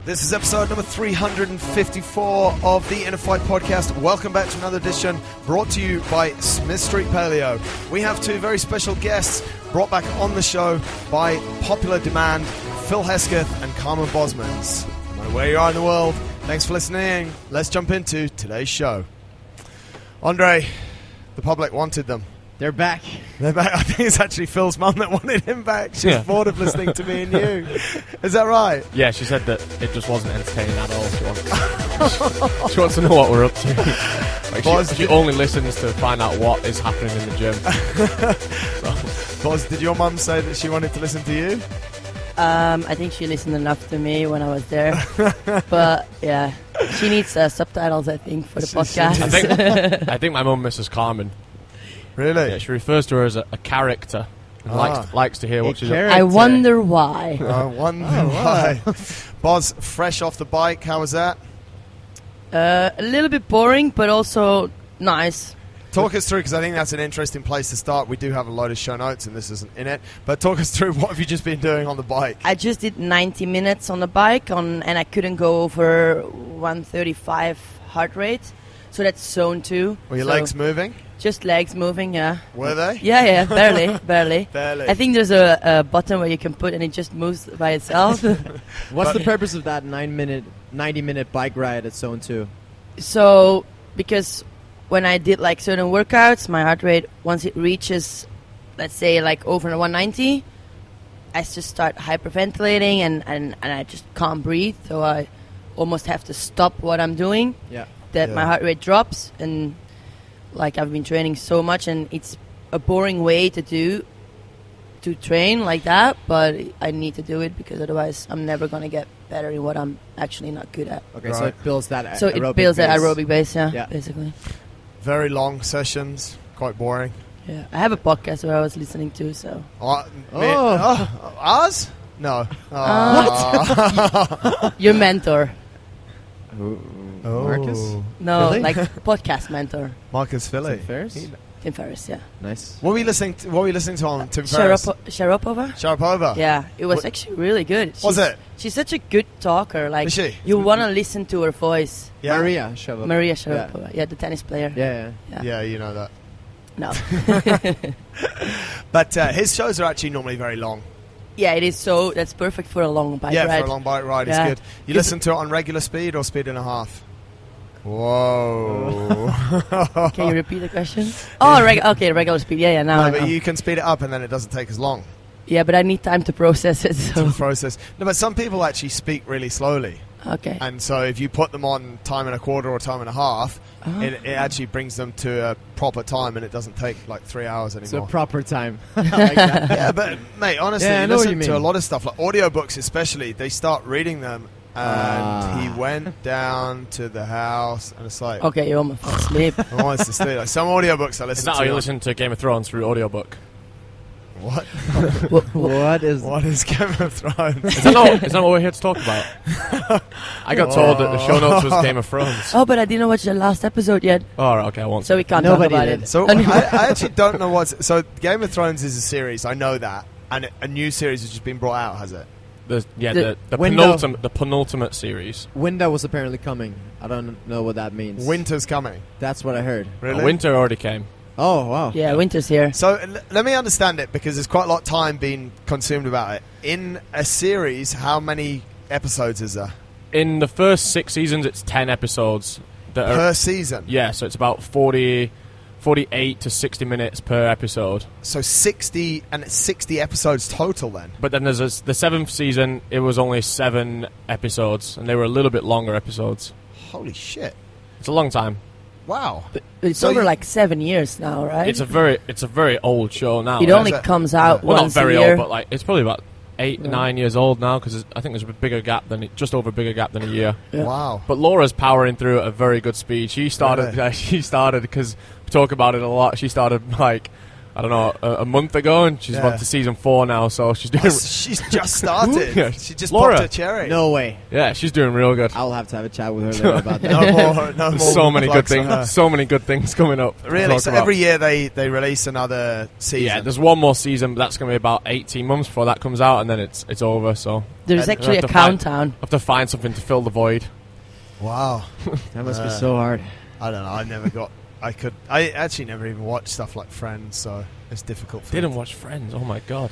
This is episode number 354 of the InnerFight podcast. Welcome back to another edition brought to you by Smith Street Paleo. We have two very special guests brought back on the show by popular demand, Phil Hesketh and Carmen Bosmans. No matter where you are in the world, thanks for listening. Let's jump into today's show. Andre, the public wanted them. They're back. They're back. I think it's actually Phil's mum that wanted him back. She's bored of listening to me and you. Is that right? Yeah, she said that it just wasn't entertaining at all. She wants to know what we're up to. Like she only listens to find out what is happening in the gym. Boz, did your mum say that she wanted to listen to you? I think she listened enough to me when I was there. But, yeah, she needs subtitles, I think, for the podcast. I think my mum misses Carmen. Really? Yeah, she refers to her as a character and likes to hear what she's up to. I wonder why. I wonder why. Boz, fresh off the bike, how was that? A little bit boring, but also nice. Talk us through, because I think that's an interesting place to start. We do have a load of show notes, and this isn't in it. But talk us through, what have you just been doing on the bike? I just did 90 minutes on the bike, and I couldn't go over 135 heart rate. So that's zone 2. Were your legs moving? Just legs moving, yeah. Were they? Yeah, barely. Barely. I think there's a button where you can put and it just moves by itself. What's the purpose of that 90-minute bike ride at Zone 2? So, because when I did like certain workouts, my heart rate, once it reaches, let's say like over 190, I just start hyperventilating and I just can't breathe. So I almost have to stop what I'm doing. Yeah. My heart rate drops, and like I've been training so much, and it's a boring way to train like that, but I need to do it because otherwise I'm never going to get better in what I'm actually not good at. Okay, so it builds that So it builds that aerobic base, yeah, basically. Very long sessions, quite boring. Yeah, I have a podcast where I was listening to, so. Ours? No. What? Your mentor. Marcus? No, Really? like podcast mentor. Marcus Philly. Tim Ferriss? Tim Ferriss, yeah. Nice. What were you listening to on Tim Ferriss? Sharapova? Sharapova? Yeah, it was actually really good. Was it? She's such a good talker. Like, Is she? you want to listen to her voice. Yeah. Maria Sharapova. Maria Sharapova. Yeah, the tennis player. Yeah. Yeah, you know that. No. But his shows are actually normally very long. Yeah, it is. So that's perfect for a long bike ride. Yeah, for a long bike ride, it's good. You listen to it on regular speed or speed and a half? Whoa. Can you repeat the question? Oh, regular speed. Yeah, now I know. But you can speed it up and then it doesn't take as long. Yeah, but I need time to process it. So. No, but some people actually speak really slowly. Okay. And so if you put them on time and a quarter or time and a half, it actually brings them to a proper time, and it doesn't take like 3 hours anymore. So proper time. I like that. Yeah, but mate, honestly, Yeah, I you know what listen you to a mean. lot of stuff, like audiobooks especially, they start reading them, and he went down to the house, and it's like... Okay, you almost fell asleep. I want to sleep. Like some audiobooks I listen Is to... that how you listen to Game of Thrones through audiobook? What? What is Game of Thrones? Is that not what we're here to talk about? I got told that the show notes was Game of Thrones. Oh, but I didn't watch the last episode yet. Oh, right, okay, I won't. So we can't Nobody talk about did. it. So I actually don't know what's... So Game of Thrones is a series, I know that. And a new series has just been brought out, has it? The window. penultimate series. Winter was apparently coming. I don't know what that means. Winter's coming. That's what I heard. Really? Winter already came. Oh, wow. Yeah, winter's here. So let me understand it, because there's quite a lot of time being consumed about it. In a series, how many episodes is there? In the first 6 seasons, it's 10 episodes. Per season? Yeah, so it's about 48 to 60 minutes per episode. So 60 episodes total then? But then there's the 7th season, it was only 7 episodes, and they were a little bit longer episodes. Holy shit. It's a long time. Wow. It's over like 7 years now, right? It's a very old show now. It only comes out well, once not very a year. old, but like it's probably about 9 years old now, because I think there's a bigger gap just over a bigger gap than a year. Yeah. Wow. But Laura's powering through at a very good speed. She started because we talk about it a lot. She started like I don't know, a month ago, and she's on to season 4 now, so she's doing... She's just started. Yeah. She just Laura. popped a cherry. No way. Yeah, she's doing real good. I'll have to have a chat with her later about that. No more So many good plugs on her. things. So many good things coming up. to Really? talk So about. every year they release another season? Yeah, there's one more season, but that's going to be about 18 months before that comes out, and then it's over, so... There's actually a countdown. I have to find something to fill the void. Wow. That must be so hard. I don't know. I actually never even watched stuff like Friends, so it's difficult for Didn't me. watch Friends, oh my god.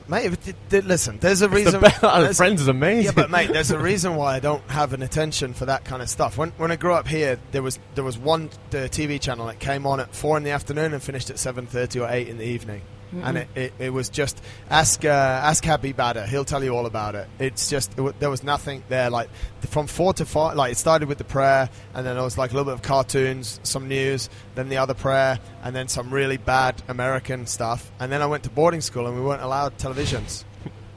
Mate, listen, there's a reason... Friends is amazing. Yeah, but mate, there's a reason why I don't have an attention for that kind of stuff. When I grew up here, there was one TV channel that came on at 4 in the afternoon and finished at 7:30 or 8 in the evening. Mm-hmm. And it was just ask Happy Badder, he'll tell you all about it. It's just there was nothing there. Like from 4 to 5, like it started with the prayer, and then there was like a little bit of cartoons, some news, then the other prayer, and then some really bad American stuff. And then I went to boarding school, and we weren't allowed televisions.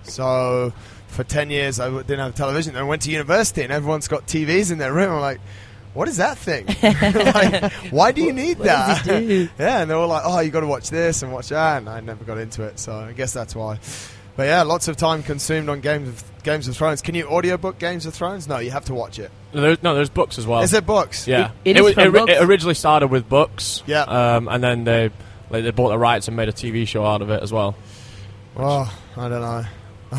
So for 10 years I didn't have television. Then I went to university, and everyone's got TVs in their room. I'm like, what is that thing? Like, why do you need that? Yeah, and they were like, oh, you got to watch this and watch that, and I never got into it, so I guess that's why. But yeah, lots of time consumed on Games of Thrones. Can you audiobook Games of Thrones? No, you have to watch it. There's books as well. Is there books? Yeah, it originally started with books. Yeah, and then they bought the rights and made a TV show out of it as well. Oh, I don't know.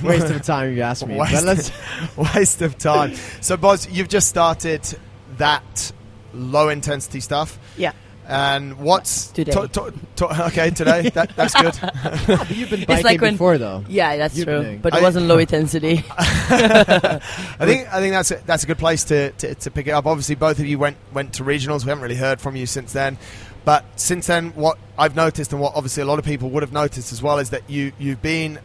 Waste of time, if you ask me. Waste of time. So, Boz, you've just started that low intensity stuff. Yeah. And what's today? Okay, today. That's good. You've been biking before, though. Yeah, that's true. But it wasn't low intensity. I think that's a good place to pick it up. Obviously, both of you went to regionals. We haven't really heard from you since then. But since then, what I've noticed, and what obviously a lot of people would have noticed as well, is that you've been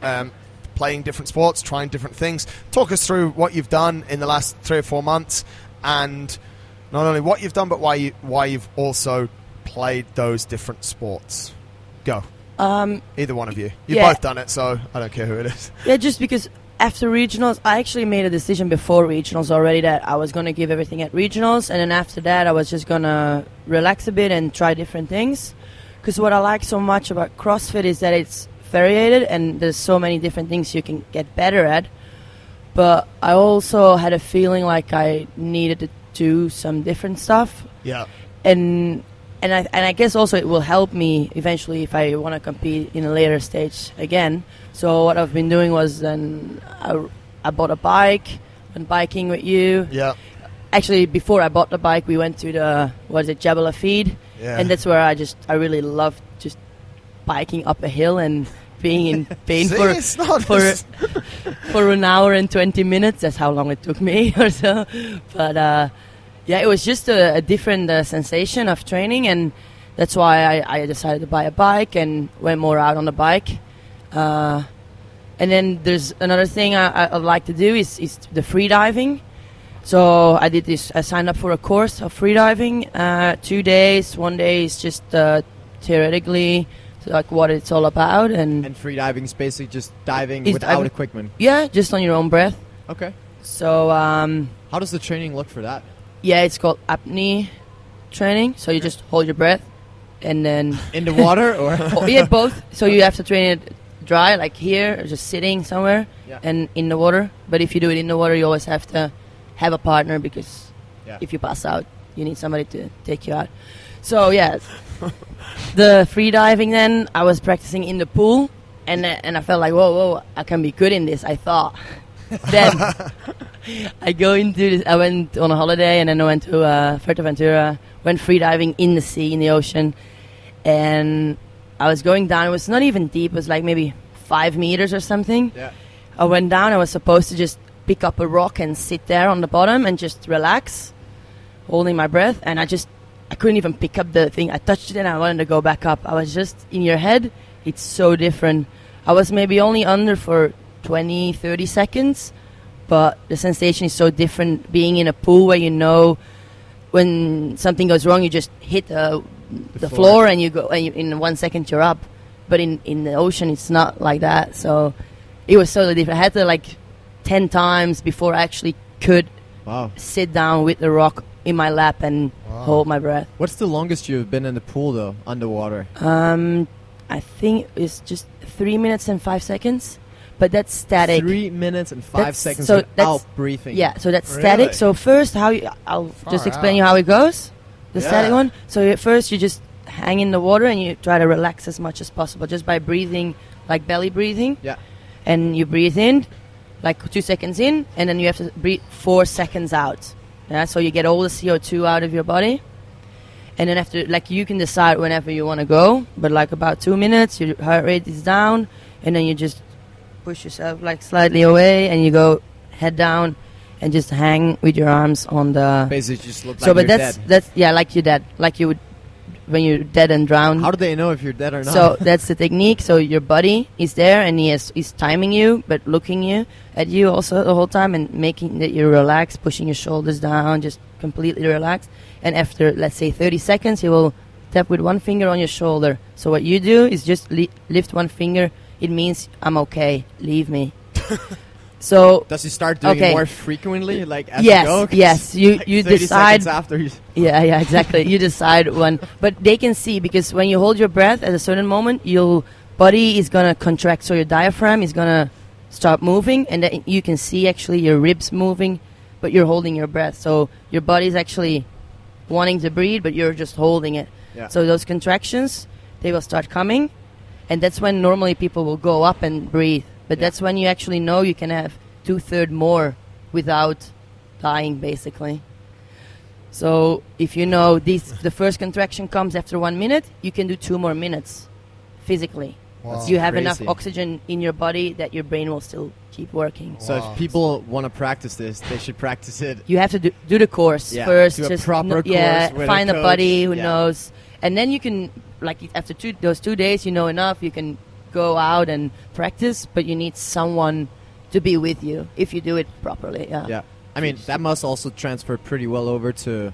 playing different sports, trying different things. Talk us through what you've done in the last 3 or 4 months, and not only what you've done, but why you've also played those different sports. Go. Either one of you. You've both done it, so I don't care who it is. Yeah, just because after regionals, I actually made a decision before regionals already that I was going to give everything at regionals, and then after that I was just going to relax a bit and try different things. Because what I like so much about CrossFit is that it's variated and there's so many different things you can get better at. But I also had a feeling like I needed to do some different stuff. Yeah. And I guess also it will help me eventually if I want to compete in a later stage again. So what I've been doing was then I bought a bike, went biking with you. Yeah. Actually, before I bought the bike, we went to the Jebel Afid, and that's where I really loved just biking up a hill and being in pain for an hour and 20 minutes. That's how long it took me or so. But yeah, it was just a different sensation of training, and that's why I decided to buy a bike and went more out on the bike. And then there's another thing I'd like to do is the free diving. So I did this. I signed up for a course of free diving, 2 days. 1 day is just theoretically like what it's all about, and free diving is basically just diving without equipment. Yeah, just on your own breath. Okay. So how does the training look for that? Yeah, it's called apnea training. So you just hold your breath, and then in the water, or yeah, both. So you have to train it dry, like here, or just sitting somewhere, and in the water. But if you do it in the water, you always have to have a partner, because if you pass out, you need somebody to take you out. So yeah, the free diving. Then I was practicing in the pool, and I felt like whoa, I can be good in this. I thought. Then I go into this. I went on a holiday, and then I went to Fuerteventura. Went free diving in the sea, in the ocean, and I was going down. It was not even deep. It was like maybe 5 meters or something. Yeah. I went down. I was supposed to just pick up a rock and sit there on the bottom and just relax, holding my breath. And I couldn't even pick up the thing. I touched it and I wanted to go back up. I was just in your head. It's so different. I was maybe only under for 20, 30 seconds, but the sensation is so different being in a pool where you know when something goes wrong, you just hit the floor and you go, and in 1 second you're up. But in the ocean, it's not like that. So it was totally different. I had to 10 times before I actually could sit down with the rock in my lap and hold my breath. What's the longest you've been in the pool, though, underwater? I think it's just 3 minutes and 5 seconds, but that's static. 3 minutes and 5 seconds so without breathing. Yeah, so that's Really? static. So first, I'll just explain you how it goes. The static one. So first, you just hang in the water and you try to relax as much as possible just by breathing, like belly breathing. Yeah. And you breathe in, like 2 seconds in, and then you have to breathe 4 seconds out. Yeah, so you get all the CO2 out of your body. And then after, like, you can decide whenever you want to go, but like about 2 minutes, your heart rate is down, and then you just push yourself like slightly away, and you go head down, and just hang with your arms on the. Basically, just look like So, but you're that's dead. like you're dead, like you would when you're dead and drowned. How do they know if you're dead or not? So that's the technique. So your body is there, and he's timing you, but looking at you also the whole time, and making that you relax, pushing your shoulders down, just completely relaxed. And after, let's say, 30 seconds, he will tap with one finger on your shoulder. So what you do is just lift one finger. It means I'm okay. Leave me. So does he start doing it more frequently, like as yes, you go? Yes, you like you 30 decide. seconds after you Yeah, exactly. You decide when, but they can see, because when you hold your breath at a certain moment, your body is gonna contract, so your diaphragm is gonna start moving, and then you can see actually your ribs moving, but you're holding your breath. So your body's actually wanting to breathe, but you're just holding it. Yeah. So those contractions, they will start coming, and that's when normally people will go up and breathe. But that's when you actually know you can have 2/3 more without dying, basically. So if you know the first contraction comes after 1 minute, you can do 2 more minutes physically. Wow. You have Crazy. enough oxygen in your body that your brain will still keep working. So if people want to practice this, they should practice it. You have to do the course first. Do a just proper course with find a a buddy coach. who knows, and then you can, like, after those 2 days, you know enough. You can go out and practice, but you need someone to be with you if you do it properly. Yeah. I mean, that must also transfer pretty well over to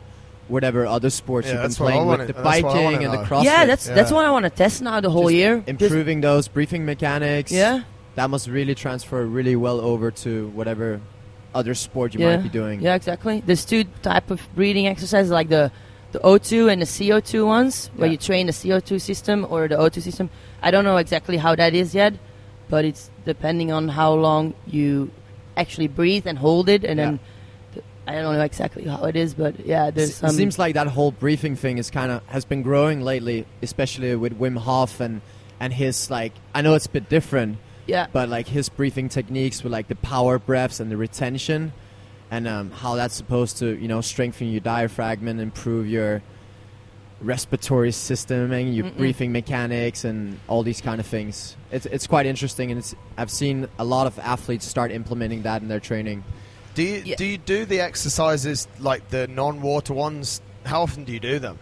whatever other sports you've been that's what I playing with, wanna- the that's what I wanna biking and the know. CrossFit. Yeah, that's what I want to test now the whole Just year. improving those breathing mechanics. Yeah. That must really transfer really well over to whatever other sport you might be doing. Yeah, exactly. There's 2 type of breathing exercises, like the O2 and the CO2 ones, where you train the CO2 system or the O2 system. I don't know exactly how that is yet, but it's depending on how long you actually breathe and hold it, and then I don't know exactly how it is, but there's some. It seems like that whole breathing thing is has been growing lately, especially with Wim Hof and his, like, I know it's a bit different, but like his breathing techniques with like the power breaths and the retention, and how that's supposed to, you know, strengthen your diaphragm and improve your respiratory system and your breathing mechanics and all these kind of things. It's quite interesting, and I've seen a lot of athletes start implementing that in their training. Do you do the exercises like the non-water ones? How often do you do them?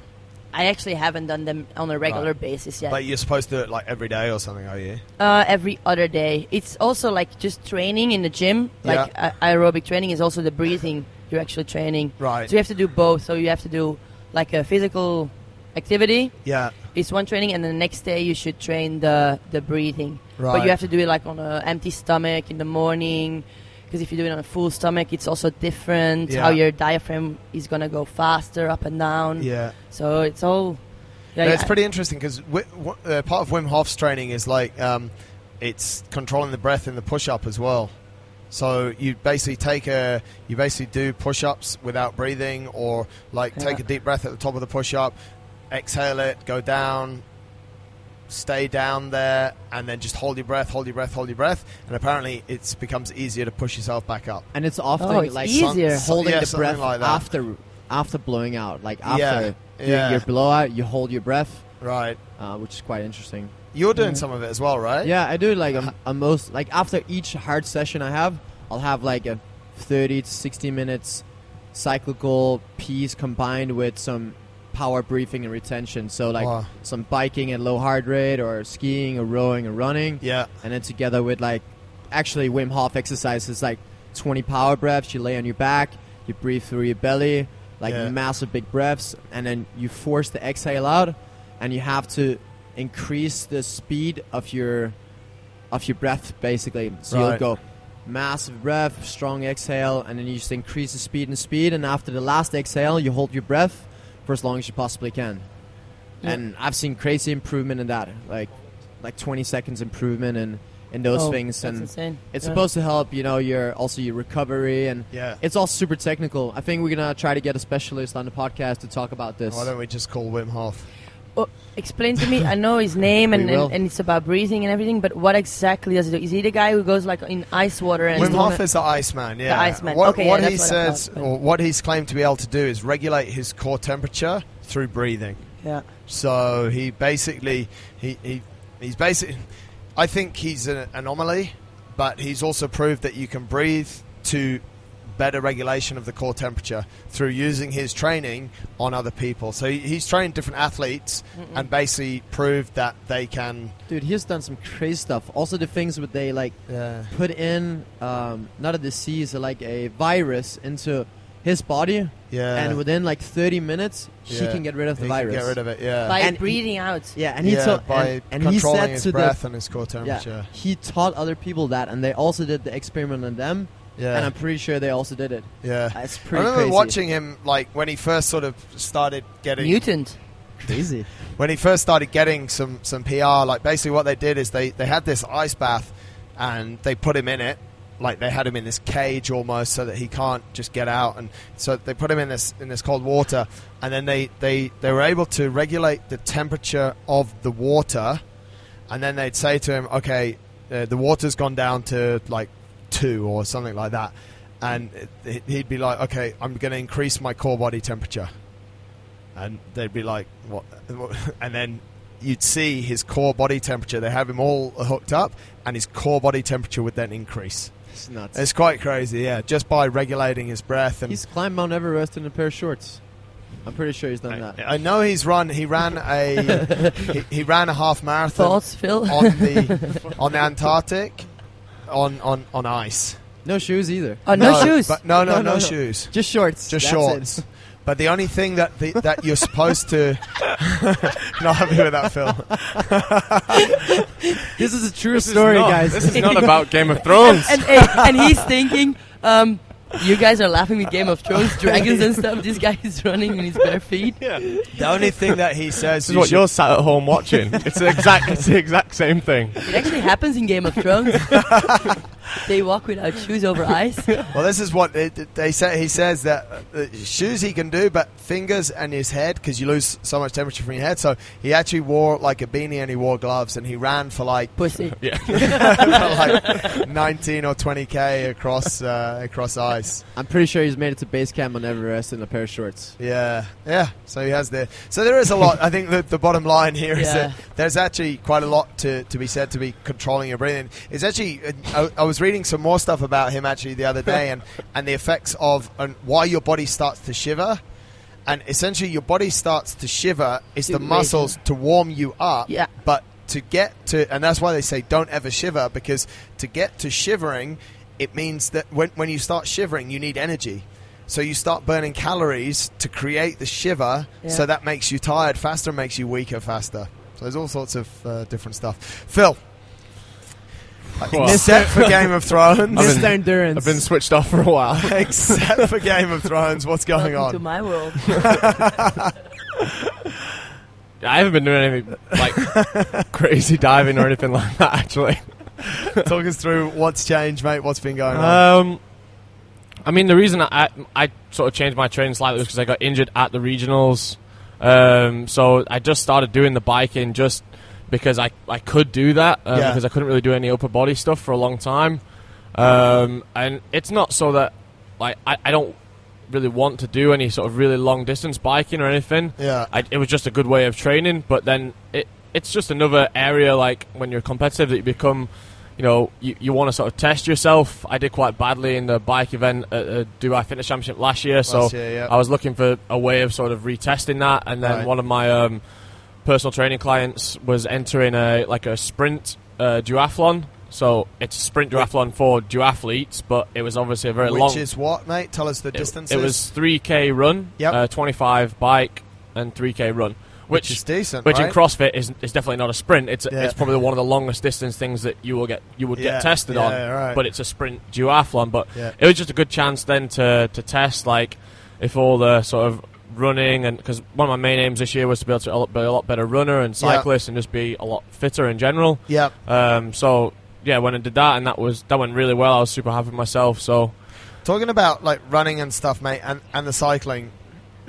I actually haven't done them on a regular basis yet. Like, you're supposed to do it like every day or something, are you? Every other day. It's also like just training in the gym. Like aerobic training is also the breathing you're actually training. Right. So you have to do both. So you have to do like a physical activity. Yeah. It's one training, and the next day you should train the breathing. Right. But you have to do it like on an empty stomach in the morning, because if you do it on a full stomach, it's also different. Yeah. How your diaphragm is gonna go faster up and down. Yeah. So it's all. Yeah, it's pretty interesting, because part of Wim Hof's training is like it's controlling the breath in the push-up as well. So you basically do push-ups without breathing, or like take a deep breath at the top of the push-up, exhale it, go down, stay down there, and then just hold your breath, and apparently it becomes easier to push yourself back up. And it's often it's like easier. holding the breath like that. after blowing out, like after Yeah. your blowout, you hold your breath, Right. which is quite interesting. You're doing some of it as well, right? Yeah, I do it like a most, like after each hard session I'll have like a 30 to 60 minutes cyclical piece combined with some power breathing and retention. So like some biking at low heart rate, or skiing or rowing or running. Yeah. And then together with like actually Wim Hof exercises, like 20 power breaths. You lay on your back, you breathe through your belly, like massive big breaths, and then you force the exhale out, and you have to increase the speed of your breath basically. So you'll go massive breath, strong exhale, and then you just increase the speed, and after the last exhale you hold your breath for as long as you possibly can. And I've seen crazy improvement in that. Like like 20 seconds improvement in those things, that's and insane. it's supposed to help, your recovery, and it's all super technical. I think we're gonna try to get a specialist on the podcast to talk about this. Why don't we just call Wim Hof? Well, explain to me. I know his name and it's about breathing and everything, but what exactly does he do? Is he the guy who goes like in ice water? And Wim Hof is the Iceman. Yeah, the Iceman. What he that's says, or what he's claimed to be able to do, is regulate his core temperature through breathing. Yeah. So he basically he's basically. I think he's an anomaly, but he's also proved that you can breathe to better regulation of the core temperature through using his training on other people. So he's trained different athletes and basically proved that they can... Dude, he's done some crazy stuff. Also the things where they put in not a disease, like a virus into his body, and within 30 minutes he can get rid of the virus. Get rid of it, by breathing out. Yeah, and he by controlling his breath and his core temperature. He taught other people that, and they also did the experiment on them. Yeah. And I'm pretty sure they also did it. Yeah. It's pretty I remember crazy. watching him, when he first sort of started getting... Mutant. Crazy. When he first started getting some PR, basically what they did is they had this ice bath, and they put him in it. They had him in this cage almost, so that he can't just get out. And so they put him in this cold water, and then they were able to regulate the temperature of the water, and then they'd say to him, okay, the water's gone down to 2 or something like that, and he'd be like, okay, I'm going to increase my core body temperature, and they'd be like, what? And then you'd see his core body temperature. They have him all hooked up, and his core body temperature would then increase. It's nuts. It's quite crazy, yeah, just by regulating his breath. And he's climbed Mount Everest in a pair of shorts. I'm pretty sure he's done that. I know he ran a he ran a half marathon. Thoughts, Phil? on the Antarctic on ice. No shoes either. Oh, no shoes. But no shoes. Just shorts. Just shorts. It. But the only thing that you're supposed to... Not happy with that, Phil. This is a true story, guys. This is not about Game of Thrones. And he's thinking, you guys are laughing with Game of Thrones, dragons and stuff. This guy is running in his bare feet. Yeah. The only thing that he says... This is what you're sat at home watching. It's the exact same thing. It actually happens in Game of Thrones. They walk without shoes over ice. Well, this is what they say. He says that shoes he can do, but fingers and his head, because you lose so much temperature from your head. So he actually wore a beanie, and he wore gloves, and he ran for pussy. Yeah, for 19 or 20k across ice. I'm pretty sure he's made it to base camp on Everest in a pair of shorts. Yeah. So he has so there is a lot. I think the bottom line here is that there's actually quite a lot to be said to be controlling your breathing. It's actually I was reading some more stuff about him actually the other day, and the effects of why your body starts to shiver. And essentially your body starts to shiver is the muscles to warm you up. Yeah. But to get to, and that's why they say don't ever shiver, because to get to shivering, it means that when you start shivering, you need energy. So you start burning calories to create the shiver, so that makes you tired faster, makes you weaker faster. So there's all sorts of different stuff. Phil. Except for Game of Thrones. Mr. Endurance. I've been switched off for a while. Except for Game of Thrones, what's going Welcome on? to my world. I haven't been doing anything crazy diving or anything like that, actually. Talk us through what's changed, mate. What's been going on? I mean, the reason I sort of changed my training slightly was because I got injured at the regionals. So I just started doing the biking just because I could do that, because I couldn't really do any upper body stuff for a long time. And it's not so that I don't really want to do any sort of really long distance biking or anything. Yeah. It was just a good way of training, but then it's just another area, when you're competitive, that you become, you want to sort of test yourself. I did quite badly in the bike event at Dubai Fitness Championship last year, I was looking for a way of sort of retesting that, and then one of my personal training clients was entering a sprint duathlon. So it's a sprint duathlon for duathletes, but it was obviously a very long... Which is what, mate? Tell us the distances. It was 3K run, 25 bike, and 3K run. Which is decent, Which right? in CrossFit is definitely not a sprint. It's probably one of the longest distance things that you would get tested on. Right. But it's a sprint duathlon. But it was just a good chance then to test, if all the sort of running, and because one of my main aims this year was to be able to be a lot better runner and cyclist, and just be a lot fitter in general. Yeah. So yeah, when I did that, and that went really well. I was super happy with myself. So talking about like running and stuff, mate, and the cycling,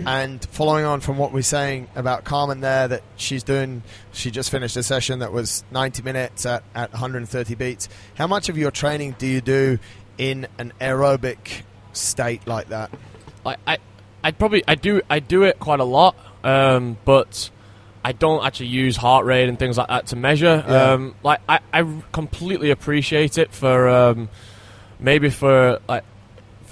and following on from what we're saying about Carmen there, that she just finished a session that was 90 minutes at 130 beats. How much of your training do you do in an aerobic state like that? I do it quite a lot, but I don't actually use heart rate and things like that to measure. Yeah. I completely appreciate it for maybe for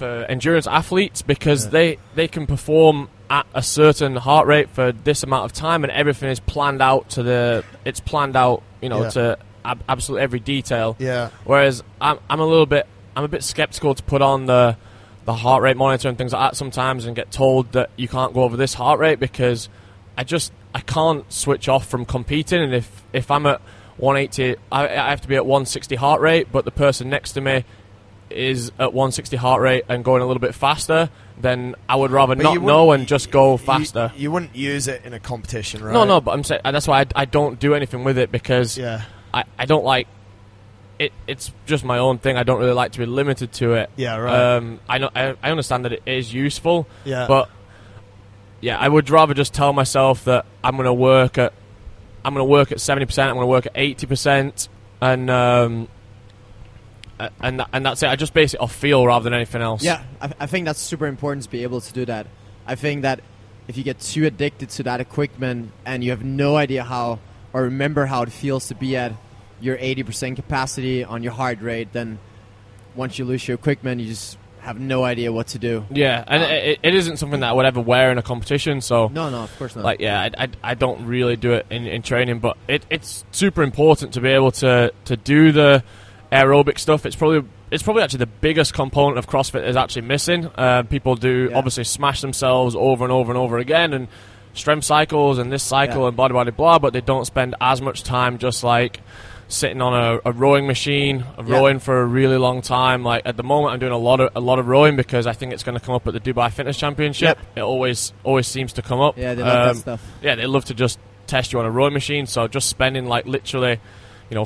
endurance athletes, because they can perform at a certain heart rate for this amount of time, and everything is planned out to absolutely every detail. Yeah. Whereas I'm a bit skeptical to put on the heart rate monitor and things like that sometimes, and get told that you can't go over this heart rate, because I can't switch off from competing. And if I'm at 180, I have to be at 160 heart rate, but the person next to me is at 160 heart rate and going a little bit faster, then I would rather not know and just go faster. You wouldn't use it in a competition, right? No, but I'm saying that's why I don't do anything with it, because I don't like it. It's just my own thing. I don't really like to be limited to it. Yeah, right. I understand that it is useful. Yeah. But yeah, I would rather just tell myself that I'm going to work at 70%. I'm going to work at 80%, and that's it. I just base it off feel rather than anything else. Yeah, I think that's super important to be able to do that. I think that if you get too addicted to that equipment and you have no idea how or remember how it feels to be at your 80% capacity on your heart rate, then once you lose your equipment, you just have no idea what to do. Yeah, and it isn't something that I would ever wear in a competition. So no, of course not. Like, yeah, I don't really do it in training, but it's super important to be able to do the aerobic stuff. It's probably actually the biggest component of CrossFit is actually missing. People do obviously smash themselves over and over and over again, and strength cycles and this cycle and blah, but they don't spend as much time just like sitting on a rowing machine, rowing for a really long time. Like at the moment, I'm doing a lot of rowing because I think it's going to come up at the Dubai Fitness Championship. It always seems to come up. Yeah, they love that stuff. Yeah, they love to just test you on a rowing machine. So just spending like literally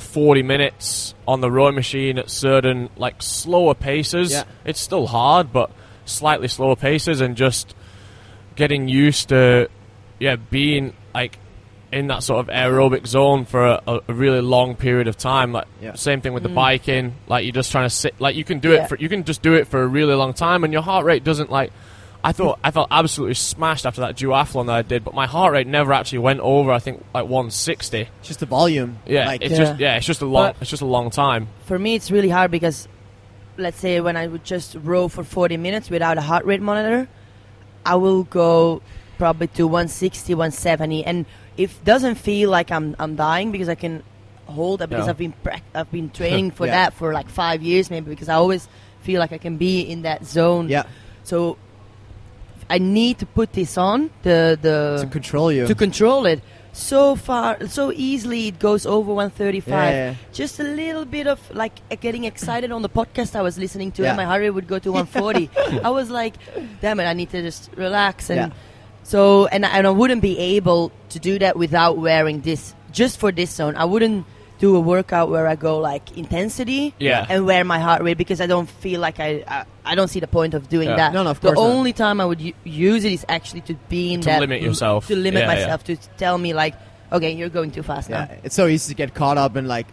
40 minutes on the rowing machine at certain like slower paces. Yeah. It's still hard, but slightly slower paces, and just getting used to being like in that sort of aerobic zone for a really long period of time. Like same thing with the biking. Like you're just trying to sit. Like you can do it. You can just do it for a really long time, and your heart rate doesn't like. I felt absolutely smashed after that duathlon that I did, but my heart rate never actually went over. I think like 160. It's just the volume. Yeah, it's just a long time. For me, it's really hard because, let's say, when I would just row for 40 minutes without a heart rate monitor, I will go probably to 160, 170, and it doesn't feel like I'm dying because I can hold it because I've been training for that for like 5 years maybe, because I always feel like I can be in that zone. Yeah. So I need to put this on to control you, to control it. So easily it goes over 135. Just a little bit of like getting excited on the podcast I was listening to, and my heart rate would go to 140. I was like, damn it, I need to just relax. And so and I wouldn't be able to do that without wearing this just for this zone. I wouldn't do a workout where I go like intensity and wear my heart rate, because I don't feel like I don't see the point of doing that. No, of course the only time I would use it is actually to be in that, limit yourself, to limit myself, to tell me like, okay, you're going too fast now. It's so easy to get caught up in like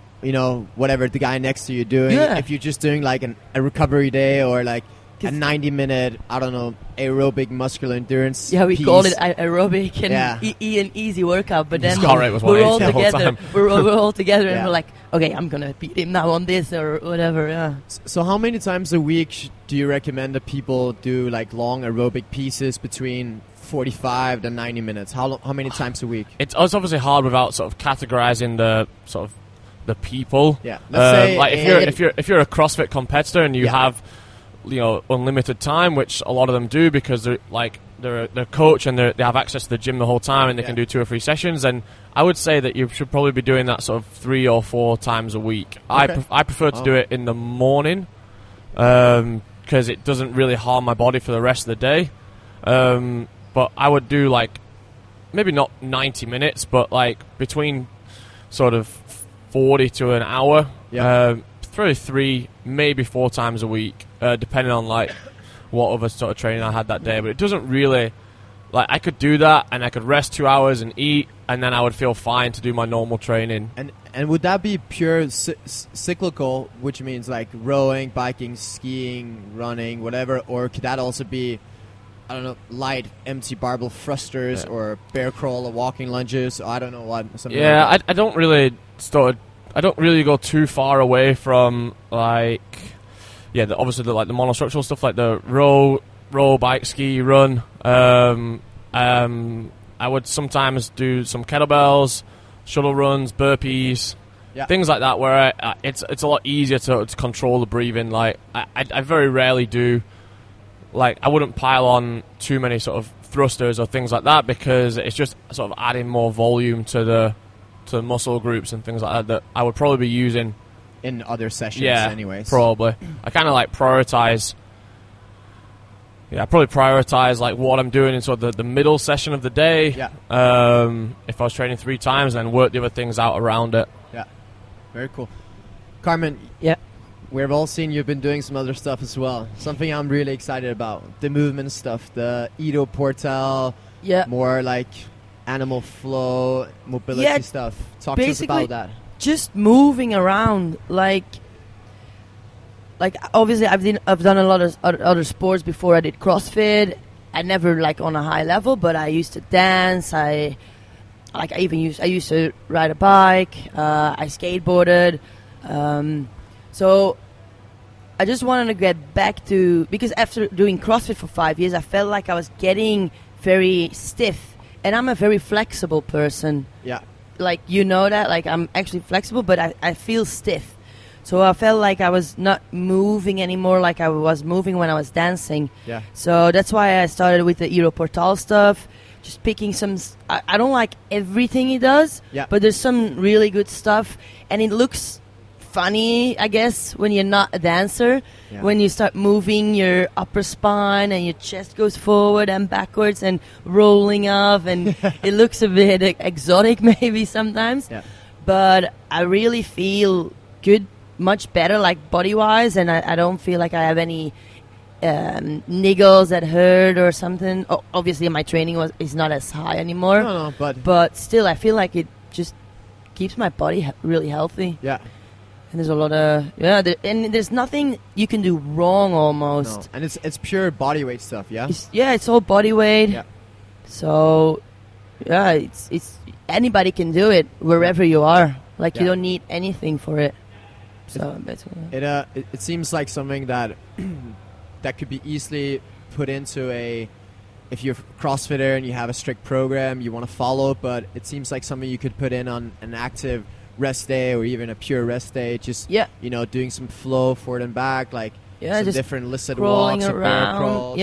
whatever the guy next to you doing. If you're just doing like a recovery day or like a 90-minute, I don't know, aerobic muscular endurance. Yeah, we piece. call it aerobic and an easy workout, but then heart rate was we're all together. We're all together, and Yeah. we're like, okay, I'm gonna beat him now on this or whatever. Yeah. So how many times a week do you recommend that people do like long aerobic pieces between 45 to 90 minutes? How many times a week? It's obviously hard without sort of categorizing the sort of the people. Yeah. Let's say like if you're a CrossFit competitor and you have unlimited time, which a lot of them do because they're a coach and they have access to the gym the whole time and they can do 2 or 3 sessions, and I would say that you should probably be doing that sort of 3 or 4 times a week. Okay. I prefer to do it in the morning because it doesn't really harm my body for the rest of the day. but I would do like maybe not 90 minutes, but like between sort of 40 to an hour. Yeah. Probably 3, maybe 4 times a week, depending on like what other sort of training I had that day. But it doesn't really, like, I could do that and I could rest 2 hours and eat, and then I would feel fine to do my normal training. And would that be pure cyclical, which means like rowing, biking, skiing, running, whatever, or could that also be, I don't know, light empty barbell thrusters or bear crawl or walking lunges? I don't know what. Yeah, like I don't really I don't really go too far away from like, obviously the monostructural stuff like the row, bike, ski, run. I would sometimes do some kettlebells, shuttle runs, burpees, things like that, where it's a lot easier to control the breathing. Like I very rarely do, like I wouldn't pile on too many sort of thrusters or things like that, because it's just sort of adding more volume to the muscle groups and things like that I would probably be using in other sessions anyways. Probably. I kind of like prioritize. Yeah, I probably prioritize like what I'm doing in sort of the middle session of the day. Yeah. If I was training 3 times, then work the other things out around it. Yeah. Very cool. Carmen. Yeah. We've all seen you've been doing some other stuff as well. Something I'm really excited about. The movement stuff. The Ido Portal. Yeah. More like animal flow, mobility stuff. Talk to us about that. Just moving around, like obviously I've done a lot of other sports before. I did CrossFit. I never like on a high level, but I used to dance. I used to ride a bike. I skateboarded. So I just wanted to get back to, because after doing CrossFit for 5 years, I felt like I was getting very stiff. And I'm a very flexible person. Yeah. Like, you know that. Like, I'm actually flexible, but I feel stiff. So I felt like I was not moving anymore like I was moving when I was dancing. Yeah. So that's why I started with the Ido Portal stuff. Just picking some... I don't like everything he does. Yeah. But there's some really good stuff. And it looks funny, I guess, when you're not a dancer. Yeah. When you start moving your upper spine and your chest goes forward and backwards and rolling off, and it looks a bit exotic maybe sometimes. Yeah. But I really feel good, much better, like body-wise, and I don't feel like I have any niggles that hurt or something. Obviously, my training is not as high anymore. No, but still, I feel like it just keeps my body really healthy. Yeah. And there's a lot of and there's nothing you can do wrong almost. No. And it's pure body weight stuff, yeah. It's all body weight. Yeah. So it's anybody can do it wherever you are. Like you don't need anything for it. So it seems like something that that could be easily put into if you're a CrossFitter and you have a strict program you want to follow, but it seems like something you could put in on an active rest day or even a pure rest day, just doing some flow forward and back, like some different listed walks or bear crawls.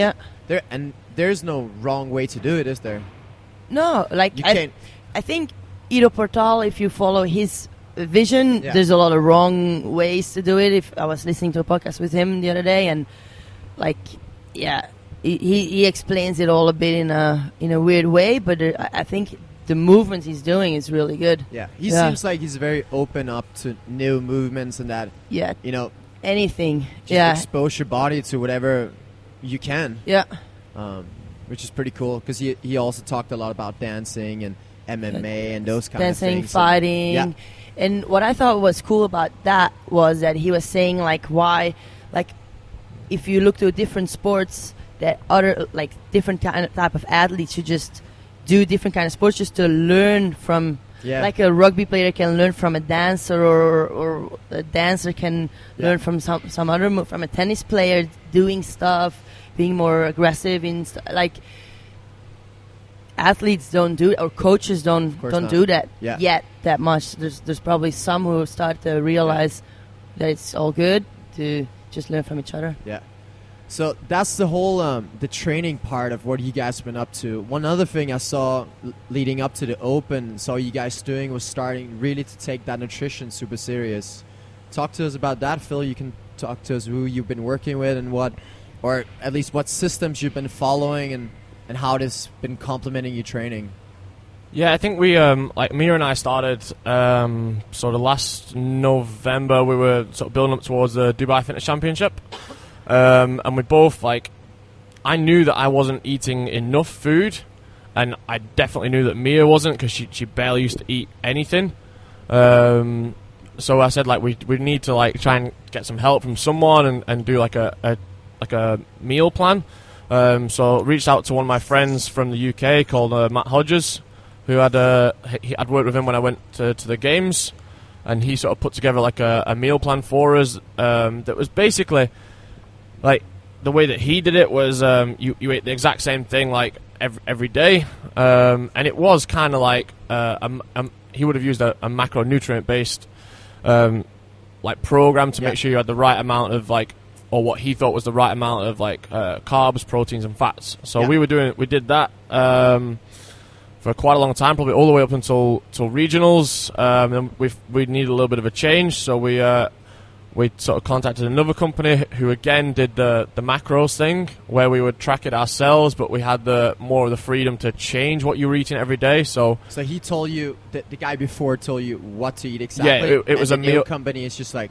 There's no wrong way to do it, is there? No, like I think Ido Portal, if you follow his vision, there's a lot of wrong ways to do it. If I was listening to a podcast with him the other day, and he explains it all a bit in a weird way, but I think the movements he's doing is really good. Yeah, he seems like he's very open up to new movements and that. Yeah, anything. Just expose your body to whatever you can. Yeah, which is pretty cool because he also talked a lot about dancing and MMA and those kind of things. Dancing, fighting, and what I thought was cool about that was that he was saying why if you look to different sports that other different kind of type of athletes should just do different kind of sports just to learn from, like a rugby player can learn from a dancer, or a dancer can learn from some other from a tennis player doing stuff, being more aggressive in athletes don't do it, or coaches don't do that yet that much. There's probably some who start to realize that it's all good to just learn from each other. Yeah. So that's the whole the training part of what you guys have been up to. One other thing I saw leading up to the Open, saw you guys doing, was starting really to take that nutrition super serious. Talk to us about that, Phil. You can talk to us who you've been working with and what, or at least what systems you've been following and how it has been complementing your training. Yeah, I think we, like Mia and I started sort of last November. We were sort of building up towards the Dubai Fitness Championship. And we both, like, I knew that I wasn't eating enough food, and I definitely knew that Mia wasn't, because she barely used to eat anything. So I said, like, we need to, like, try and get some help from someone and do like a meal plan. So I reached out to one of my friends from the UK called Matt Hodges, who I'd worked with him when I went to the games, and he sort of put together like a meal plan for us that was basically, like, the way that he did it was you ate the exact same thing like every day, and it was kind of like he would have used a macronutrient based like program to make sure you had the right amount of, like, or what he thought was the right amount of, like, carbs, proteins, and fats. So we did that for quite a long time, probably all the way up until regionals. And we needed a little bit of a change, so we sort of contacted another company who again did the macros thing, where we would track it ourselves, but we had more of the freedom to change what you were eating every day. So he told you, the guy before told you what to eat exactly. Yeah, it was a meal company. It's just like,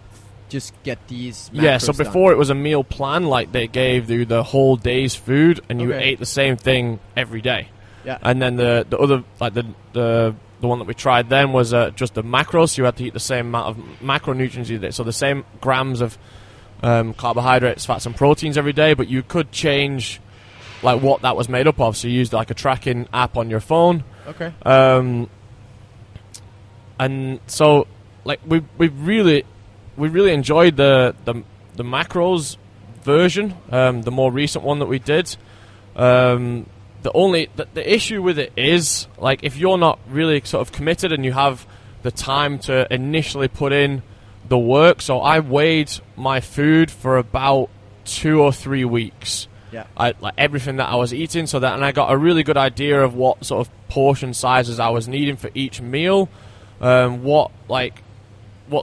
just get these macros Yeah, so before done. it was a meal plan, like they gave you the whole day's food, and you ate the same thing every day. Yeah. And then the other, like the one that we tried then was just the macros. So you had to eat the same amount of macronutrients you did. So the same grams of carbohydrates, fats, and proteins every day, but you could change, like, what that was made up of. So you used like a tracking app on your phone. Okay. And so, like, we really enjoyed the macros version, the more recent one that we did. The issue with it is, like, if you're not really sort of committed and you have the time to initially put in the work. So I weighed my food for about 2 or 3 weeks. Yeah. Like everything that I was eating, and I got a really good idea of what sort of portion sizes I was needing for each meal. What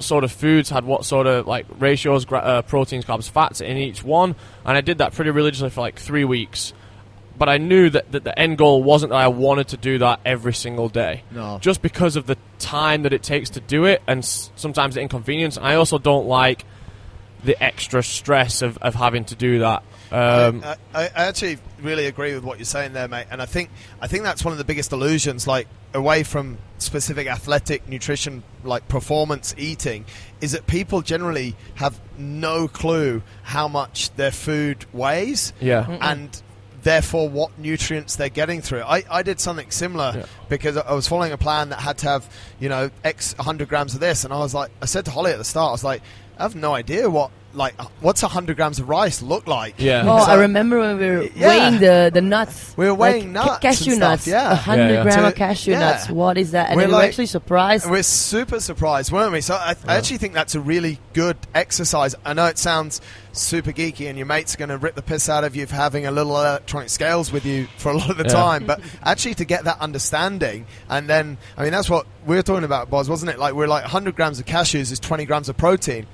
sort of foods had what sort of, like, ratios, proteins, carbs, fats in each one, and I did that pretty religiously for like 3 weeks. But I knew that the end goal wasn't that I wanted to do that every single day. No. Just because of the time that it takes to do it, and sometimes the inconvenience. And I also don't like the extra stress of having to do that. I actually really agree with what you're saying there, mate. And I think that's one of the biggest illusions, like, away from specific athletic nutrition, like performance eating, is that people generally have no clue how much their food weighs. Yeah. And therefore what nutrients they're getting through. I did something similar because I was following a plan that had to have, X 100 grams of this, and I said to Holly at the start, I was like, I have no idea what's 100 grams of rice look like. Yeah. Oh, so I remember when we were weighing the nuts. We were weighing nuts, cashew nuts. Yeah, 100 gram of cashew nuts. What is that? And we were actually surprised. We're super surprised, weren't we? So I actually think that's a really good exercise. I know it sounds super geeky, and your mate's going to rip the piss out of you for having a little electronic scales with you for a lot of the time, but actually to get that understanding, and then, I mean, that's what we were talking about, Boz, wasn't it? Like, we're like 100 grams of cashews is 20 grams of protein.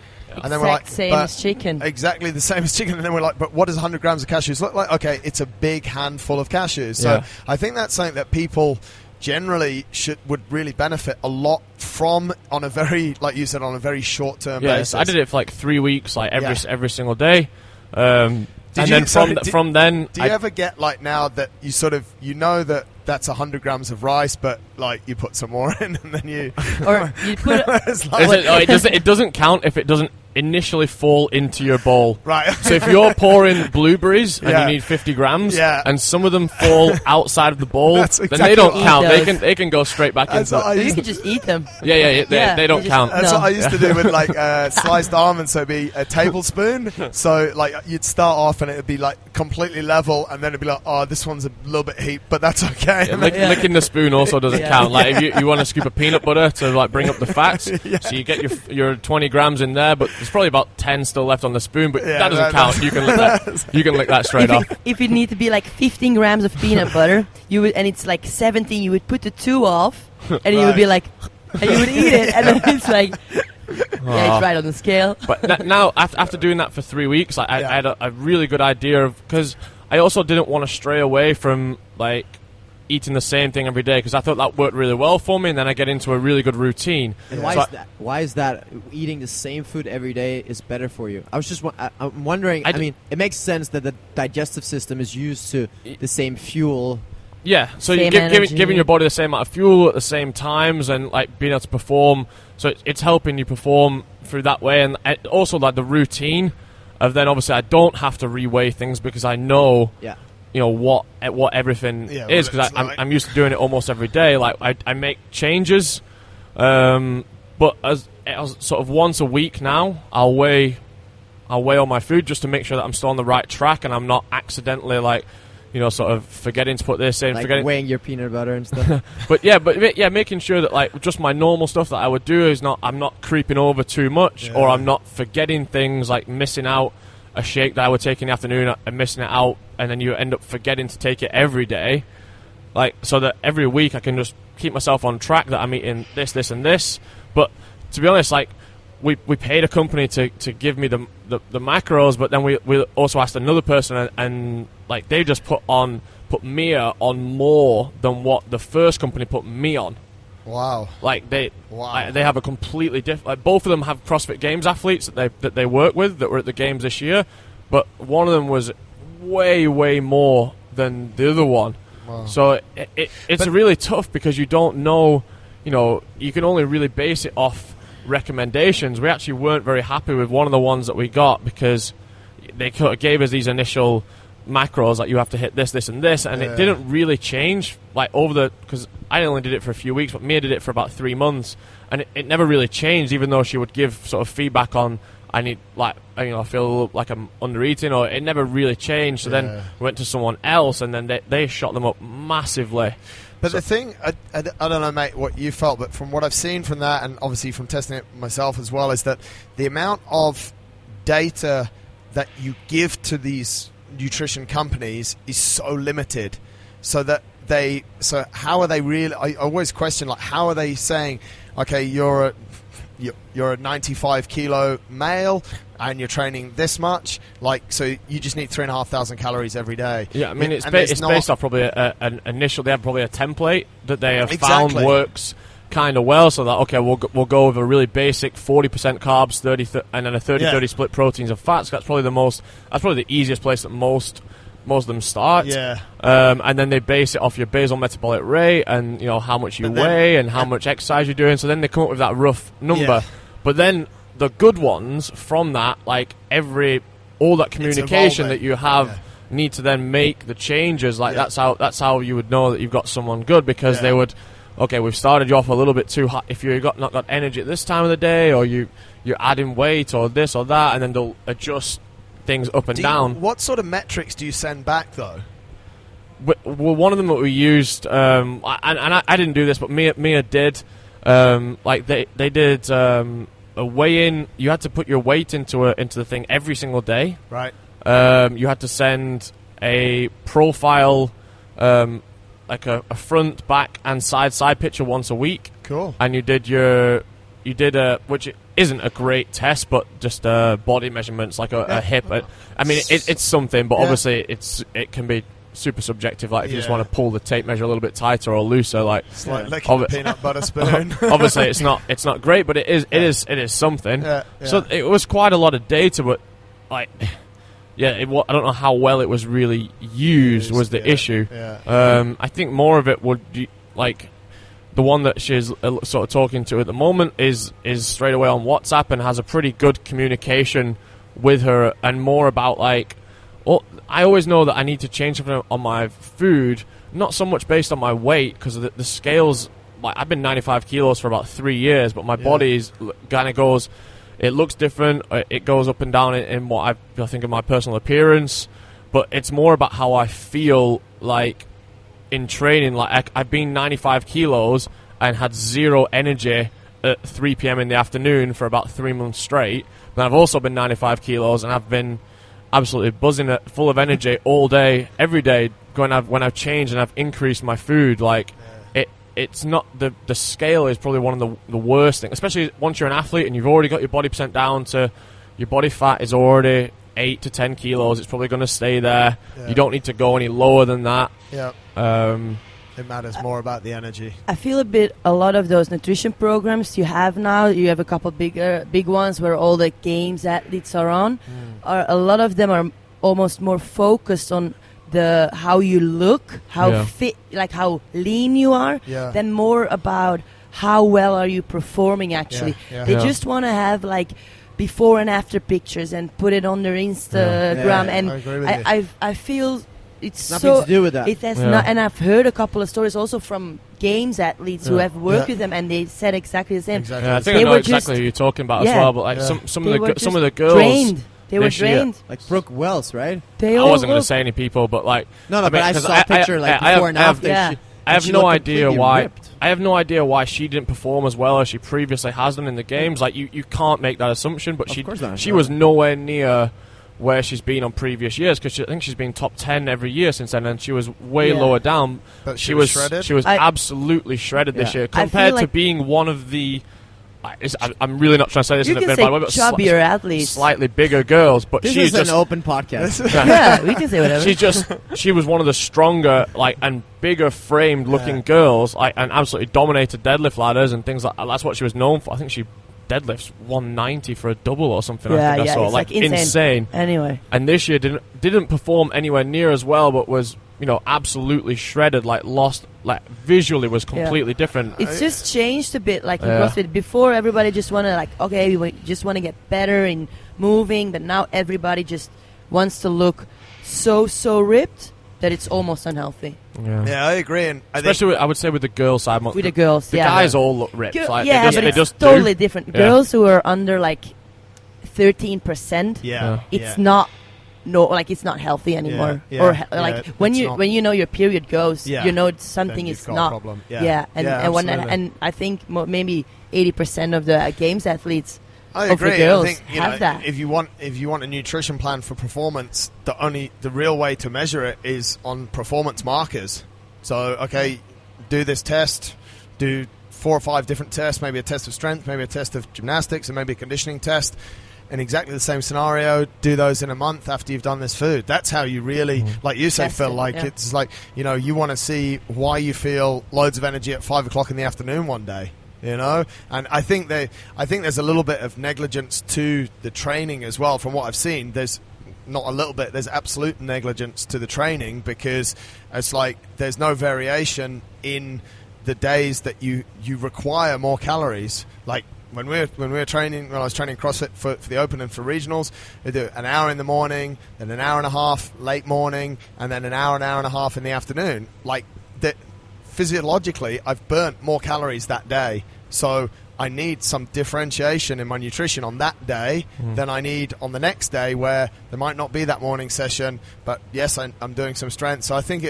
And then we're like, same as chicken. Exactly the same as chicken. And then we're like, but what does 100 grams of cashews look like? Okay, it's a big handful of cashews. So I think that's something that people generally would really benefit a lot from, on a very, like you said, on a very short-term basis. I did it for like 3 weeks, like every single day. And then from then... Do you ever get, like, now that you sort of, that that's 100 grams of rice, but, like, you put some more in, and then you... Or you put... it doesn't count if it doesn't initially fall into your bowl. Right. So if you're pouring blueberries and you need 50 grams, and some of them fall outside of the bowl, then they don't count. They can go straight back into it. You can just eat them. They don't count. That's what I used to do with, like, sliced almonds. So it'd be a tablespoon. So, like, you'd start off and it'd be, like, completely level, and then it'd be like, oh, this one's a little bit heat, but that's okay. Yeah, licking the spoon also doesn't count. Like, if you want a scoop of peanut butter to, like, bring up the fats, so you get your 20 grams in there, but there's probably about 10 still left on the spoon, but that doesn't count. You can lick that. You can lick that straight off. If it need to be like 15 grams of peanut butter, and it's like 17, you would put the 2 off, and you would be like, and you would eat it, and then it's like, it's right on the scale. But now, after doing that for 3 weeks, I had a really good idea of, because I also didn't want to stray away from like eating the same thing every day, because I thought that worked really well for me, and then I get into a really good routine. And why is that eating the same food every day is better for you? I'm wondering, I mean, it makes sense that the digestive system is used to the same fuel. Yeah, so you're giving your body the same amount of fuel at the same times, and like being able to perform. So it's helping you perform through that way, and also like the routine of then obviously I don't have to reweigh things because I know. Yeah. You know what everything is, because I'm used to doing it almost every day. Like I make changes, but as sort of once a week now, I'll weigh all my food just to make sure that I'm still on the right track and I'm not accidentally like, you know, sort of forgetting to put this in, like weighing your peanut butter and stuff. but making sure that like just my normal stuff that I would do is I'm not creeping over too much, or I'm not forgetting things, like missing out a shake that I would take in the afternoon and missing it out, and then you end up forgetting to take it every day. Like, so that every week I can just keep myself on track that I'm eating this, and this. But to be honest, like, we paid a company to give me the macros, but then we also asked another person, and like they just put Mia on more than what the first company put me on. Wow! Like they have a completely different. Like both of them have CrossFit Games athletes that they work with that were at the games this year, but one of them was way more than the other one. Wow. So it's really tough because you don't know. You know, you can only really base it off recommendations. We actually weren't very happy with one of the ones that we got because they gave us these initial macros, like you have to hit this, and this, and it didn't really change like because I only did it for a few weeks, but Mia did it for about 3 months, and it never really changed, even though she would give sort of feedback on I need, like, you know, I feel like I'm under eating, or it never really changed. So then we went to someone else, and then they shot them up massively. But the thing, I don't know, mate, what you felt, but from what I've seen from that, and obviously from testing it myself as well, is that the amount of data that you give to these nutrition companies is so limited, so how are they really? I always question, like, how are they saying, okay, you're a 95 kilo male and you're training this much, like, so you just need 3,500 calories every day. Yeah, I mean, it's based off probably an initial. They have probably a template that they have found works kind of well, so that okay, we'll go with a really basic 40% carbs, 30 and then a 30-30 split proteins and fats. That's probably the easiest place that most of them start. Yeah. And then they base it off your basal metabolic rate and, you know, how much you weigh and how much exercise you're doing. So then they come up with that rough number. Yeah. But then the good ones from that, like all that communication that you have need to then make the changes. Like that's how you would know that you've got someone good, because they would, okay, we've started you off a little bit too high. If you've not got energy at this time of the day, or you're adding weight or this or that, and then they'll adjust things up and down. What sort of metrics do you send back, though? Well, one of them that we used, and I didn't do this, but Mia did. Like they did a weigh-in. You had to put your weight into the thing every single day. Right. You had to send a profile, like a front, back, and side picture once a week. Cool. And you did which isn't a great test, but just body measurements, like a hip. I mean, it's something, but obviously it can be super subjective. Like if you just want to pull the tape measure a little bit tighter or looser, like it's like licking a peanut butter spoon. Obviously, it's not great, but it is something. Yeah. So it was quite a lot of data, but like. Yeah, I don't know how well it was really used was the issue. Yeah. I think more of it would be, like, the one that she's sort of talking to at the moment is straight away on WhatsApp and has a pretty good communication with her, and more about, like, I always know that I need to change something on my food, not so much based on my weight, because the scales, like, I've been 95 kilos for about 3 years, but my body kind of goes... It looks different. It goes up and down in what I think of my personal appearance, but it's more about how I feel like in training. Like I've been 95 kilos and had zero energy at 3 p.m. in the afternoon for about 3 months straight. But I've also been 95 kilos and I've been absolutely buzzing, full of energy all day, every day. When I've changed and I've increased my food, like. It's not the scale is probably one of the worst things, especially once you're an athlete and you've already got your body percent down to your body fat is already 8 to 10 kilos. It's probably going to stay there. Yeah. You don't need to go any lower than that. Yeah. It matters more about the energy. I feel a lot of those nutrition programs you have now, you have a couple big ones where all the games athletes are on, a lot of them are almost more focused on how you look, how fit, like how lean you are, than more about how well are you performing actually. They just want to have like before and after pictures and put it on their Instagram, and I agree with you. I feel it's nothing to do with that. It has not, and I've heard a couple of stories also from games athletes who have worked with them, and they said exactly the same. Exactly. Yeah, I think I know exactly who you're talking about as well. But like some of the girls, drained. They were drained. Like Brooke Wells, right? I wasn't going to say any people, but like but I saw a picture before and after. I have no idea why. Ripped. I have no idea why she didn't perform as well as she previously has done in the games. Like you can't make that assumption. But she was nowhere near where she's been on previous years, because I think she's been top 10 every year since then, and she was way lower down. But she was shredded. She was absolutely shredded this year compared to being one of the. I'm really not trying to say this in a very bad way, but chubbier athletes, slightly bigger girls. But this is an open podcast. We can say whatever. She was one of the stronger, and bigger framed looking girls, and absolutely dominated deadlift ladders and things like that. That's what she was known for. I think she deadlifts 190 for a double or something. I think I saw, like insane. Anyway, and this year didn't perform anywhere near as well, but was absolutely shredded. Lost visually was completely different. It's just changed a bit, like in CrossFit. Before everybody just wanted we just want to get better in moving, but now everybody just wants to look so ripped that it's almost unhealthy. Yeah, I agree, and especially I would say with the girl side. With the girls, the guys all look ripped. But it's totally different. Girls who are under 13%, it's not. No, it's not healthy anymore. When you know your period goes, you know something is not. Problem. And I think maybe 80% of the games athletes. I agree. Of the girls I think have that. If you want a nutrition plan for performance, the real way to measure it is on performance markers. So do this test, do 4 or 5 different tests, maybe a test of strength, maybe a test of gymnastics, and maybe a conditioning test. In exactly the same scenario, do those in a month after you've done this food. That's how you really, like you say, Phil, it's like, you want to see why you feel loads of energy at 5 o'clock in the afternoon one day, and I think there's a little bit of negligence to the training as well. From what I've seen, there's not a little bit, there's absolute negligence to the training, because it's like there's no variation in the days that you require more calories. Like, when I was training CrossFit for the Open and for regionals, we do an hour in the morning, then an hour and a half late morning, and then an hour and a half in the afternoon. Like that, physiologically, I've burnt more calories that day, so I need some differentiation in my nutrition on that day than I need on the next day, where there might not be that morning session, but yes, I'm doing some strength. So I think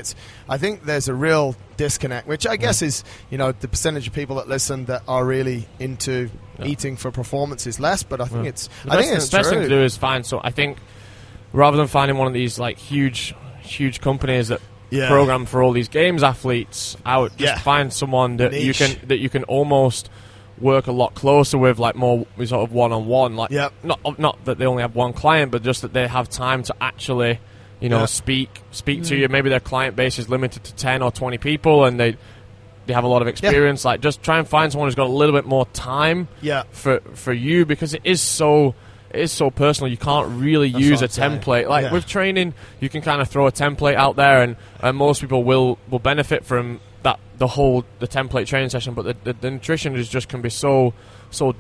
there's a real disconnect, which I guess is the percentage of people that listen that are really into eating for performance is less, but I think it's the best thing to do is find. So I think rather than finding one of these huge companies that program for all these games athletes, I would just find someone that you can almost work a lot closer with, more sort of one-on-one. Not that they only have one client, but just that they have time to actually speak to you. Maybe their client base is limited to 10 or 20 people, and they have a lot of experience. Just try and find someone who's got a little bit more time for you, because it is so personal. You can't really use a template. With training, you can kind of throw a template out there, and most people will benefit from that, the template training session. But the nutrition can be so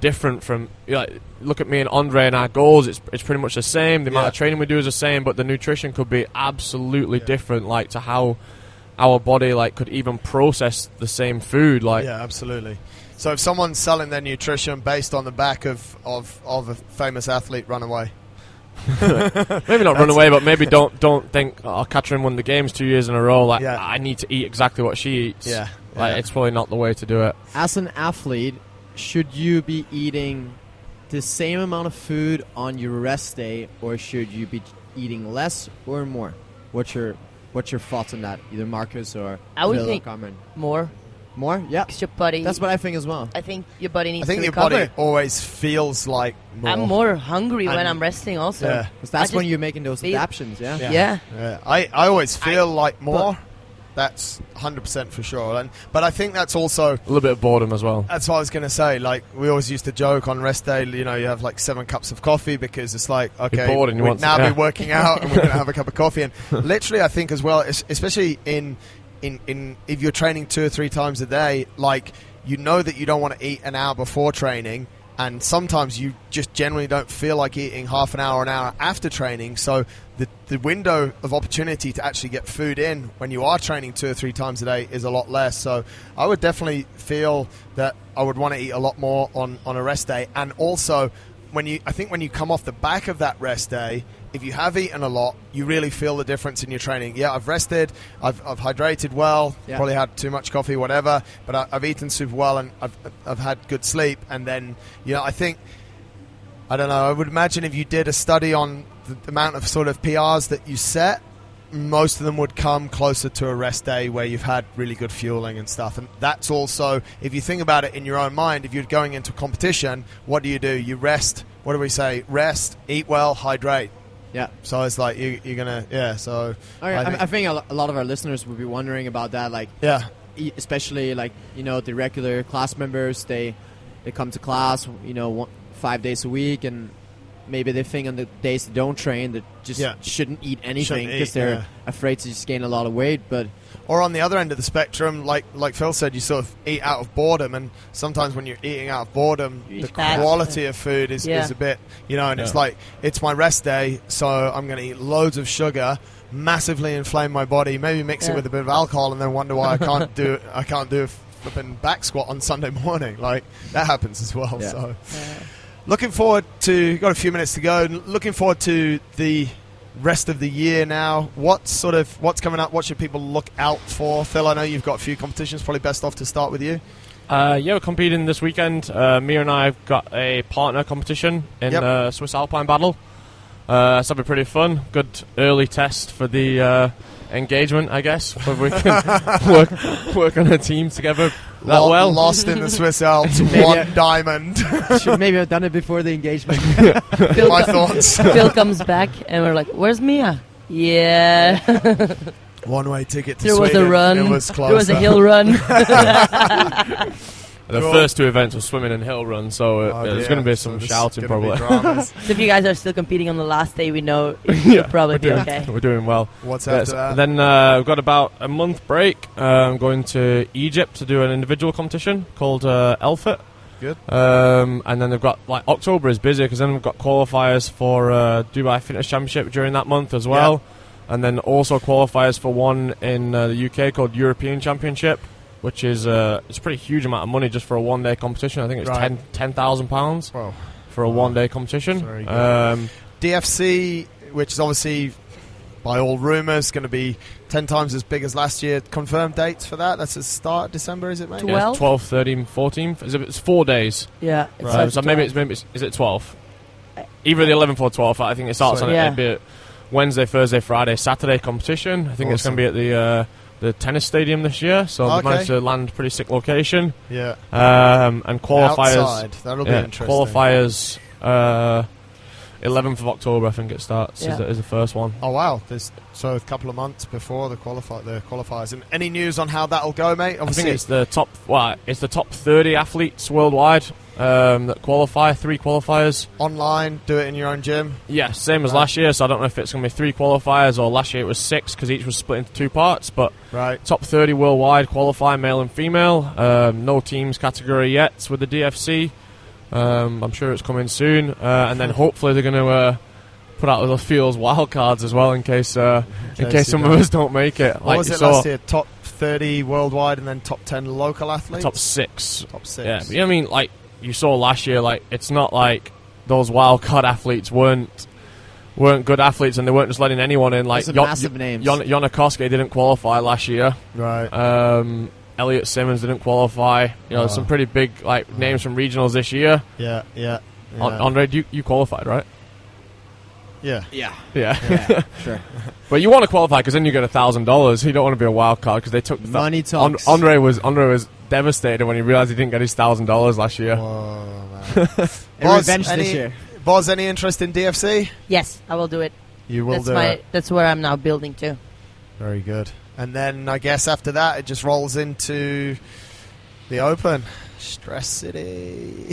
different from, look at me and Andre and our goals. It's pretty much the same. The amount of training we do is the same, but the nutrition could be absolutely different, to how our body could even process the same food. Absolutely. So if someone's selling their nutrition based on the back of a famous athlete, run away. Maybe not run away, but maybe don't think, Katrin won the games 2 years in a row. I need to eat exactly what she eats. It's probably not the way to do it. As an athlete, should you be eating the same amount of food on your rest day, or should you be eating less or more? What's your thoughts on that? Either Marcus or I would Phil think or Carmen. more. More? Yeah. 'Cause your body. That's what I think as well. I think your body needs I think to your recover. body always feels like more. I'm more hungry when And- I'm resting also. Yeah. 'Cause that's I when just you're making those feel- adaptations, yeah? Yeah. I always feel like more. That's 100% for sure. But I think that's also... A little bit of boredom as well. That's what I was going to say. Like, we always used to joke on rest day, you know, you have like 7 cups of coffee because it's like, okay, bored and you we'd want to- now yeah. be working out and we're going to have a cup of coffee. And literally, I think as well, especially in if you're training 2 or 3 times a day, like, you know that you don't want to eat an hour before training. And sometimes you just generally don't feel like eating half an hour after training. So the window of opportunity to actually get food in when you are training 2 or 3 times a day is a lot less. So I would definitely feel that I would want to eat a lot more on a rest day. And also, I think when you come off the back of that rest day, if you have eaten a lot, you really feel the difference in your training. Yeah, I've rested, I've hydrated well, probably had too much coffee, whatever, but I've eaten super well and I've had good sleep. And then, you know, I think, I don't know, I would imagine if you did a study on the amount of sort of PRs that you set, most of them would come closer to a rest day where you've had really good fueling and stuff. And that's also, if you think about it in your own mind, if you're going into competition, what do? You rest, what do we say? Rest, eat well, hydrate. Yeah. So it's like you're going to, so... I think a lot of our listeners would be wondering about that, like... Yeah. Especially, like, you know, the regular class members, they come to class, you know, 5 days a week, and maybe they think on the days they don't train that just shouldn't eat anything because they're afraid to just gain a lot of weight, but... Or on the other end of the spectrum, like Phil said, you sort of eat out of boredom, and sometimes when you're eating out of boredom, the quality of food is a bit, you know, and it's like, it's my rest day, so I'm going to eat loads of sugar, massively inflame my body, maybe mix it with a bit of alcohol, and then wonder why I can't do a flipping back squat on Sunday morning. Like, that happens as well. Yeah. So, looking forward to, got a few minutes to go, looking forward to the rest of the year now. What's coming up? What should people look out for? Phil, I know you've got a few competitions. Probably best off to start with you. We're competing this weekend. Mia and I have got a partner competition in Swiss Alpine Battle. So that'll be pretty fun. Good early test for the engagement, I guess, whether we can work on a team together that well. Lost in the Swiss Alps, one diamond. Should maybe have done it before the engagement. My thoughts. Phil comes back and we're like, "Where's Mia?" Yeah. One-way ticket to there Sweden. Was a run. It was close. There was a hill run. The first 2 events were swimming and hill run, so there's going to be some shouting probably. So if you guys are still competing on the last day, we know you'll probably be okay. We're doing well. What's after that? Then we've got about a month break. I'm going to Egypt to do an individual competition called ElFit. Good. And then they've got, like, October is busy because then we've got qualifiers for Dubai Fitness Championship during that month as well. Yeah. And then also qualifiers for one in the UK called European Championship, which is it's a pretty huge amount of money just for a one-day competition. I think it's £10,000 for a one-day competition. Very good. DFC, which is obviously, by all rumours, going to be 10 times as big as last year. Confirmed dates for that? That's the start of December, is it, mate? 12, 13, 14. It's 4 days. Yeah. So maybe it's is it 12? Either the 11th or 12th. I think it starts on it'd be a Wednesday, Thursday, Friday, Saturday competition. I think it's going to be at the tennis stadium this year, so they managed to land a pretty sick location. Yeah. And qualifiers. Outside. That'll be interesting. Qualifiers 11th of October, I think it starts, is the first one. Oh, wow. So a couple of months before the qualifiers. And any news on how that'll go, mate? Obviously, I think it's the top 30 athletes worldwide that qualify, 3 qualifiers. Online, do it in your own gym? Yeah, same as last year, so I don't know if it's going to be 3 qualifiers or last year it was 6 because each was split into 2 parts, but top 30 worldwide qualify, male and female. No teams category yet with the DFC. I'm sure it's coming soon, and then hopefully they're going to put out those Fields wildcards as well in case some of us don't make it. What was it last year? Top 30 worldwide and then top 10 local athletes? Top 6. Top 6. Yeah, but, I mean, like you saw last year, like it's not like those wildcard athletes weren't good athletes and they weren't just letting anyone in. Like massive names. Yonikoski didn't qualify last year. Right. Elliot Simmons didn't qualify. You know, some pretty big names from regionals this year. Yeah. Andre, you qualified, right? Yeah. Yeah. Sure. But you want to qualify because then you get $1,000. You don't want to be a wild card because they took the Money talks. Andre was devastated when he realized he didn't get his $1,000 last year. Whoa, man. A revenge this year. Boz, any interest in DFC? Yes, I will do it. You will do it. That's where I'm now building to. Very good. And then I guess after that, it just rolls into the Open. Stress City.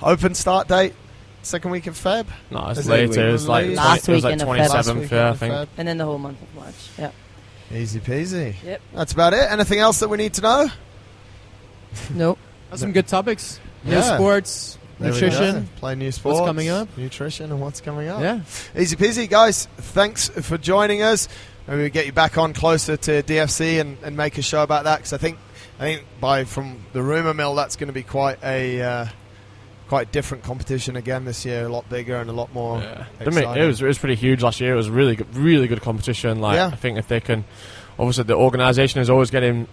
Open start date, second week of Feb. No, it's Is it later. It's like Last it was like weekend of Feb. 27th, yeah, I think. And then the whole month of March. Yeah. Easy peasy. Yep. That's about it. Anything else that we need to know? Nope. That's some good topics. New Yeah. sports, There we go. nutrition. Play new sports. What's coming up? Nutrition and what's coming up. Yeah. Easy peasy, guys. Thanks for joining us. Maybe we get you back on closer to DFC and make a show about that, because I think from the rumour mill, that's going to be quite a quite different competition again this year. A lot bigger and a lot more. Yeah. Exciting. It was pretty huge last year. It was really good competition. Like Yeah. I think if they can, obviously the organisation is always getting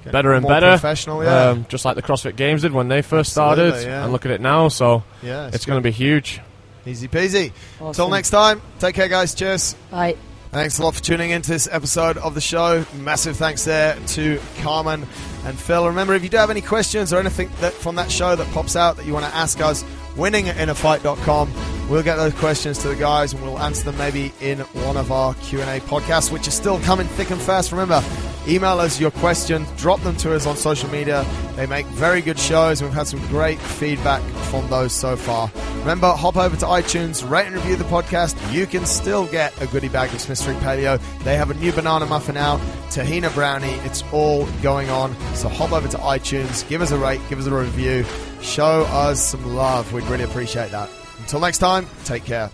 better and more better. Professional, yeah. Just like the CrossFit Games did when they first Absolutely, started, yeah. and look at it now. So Yeah, it's going to be huge. easy peasy. Awesome. Till next time, take care, guys. Cheers. Bye. Thanks a lot for tuning into this episode of the show. Massive thanks there to Carmen and Phil. Remember, if you do have any questions or anything from that show that pops out that you want to ask us, winning at InnerFight.com. We'll get those questions to the guys and we'll answer them maybe in one of our Q&A podcasts, which is still coming thick and fast. Remember, email us your questions, drop them to us on social media. They make very good shows and we've had some great feedback from those so far. Remember, hop over to iTunes, rate and review the podcast. You can still get a goodie bag of Smith Street Paleo. They have a new banana muffin out, tahina brownie. It's all going on. So hop over to iTunes, give us a rate, give us a review. Show us some love. We'd really appreciate that. Until next time, take care.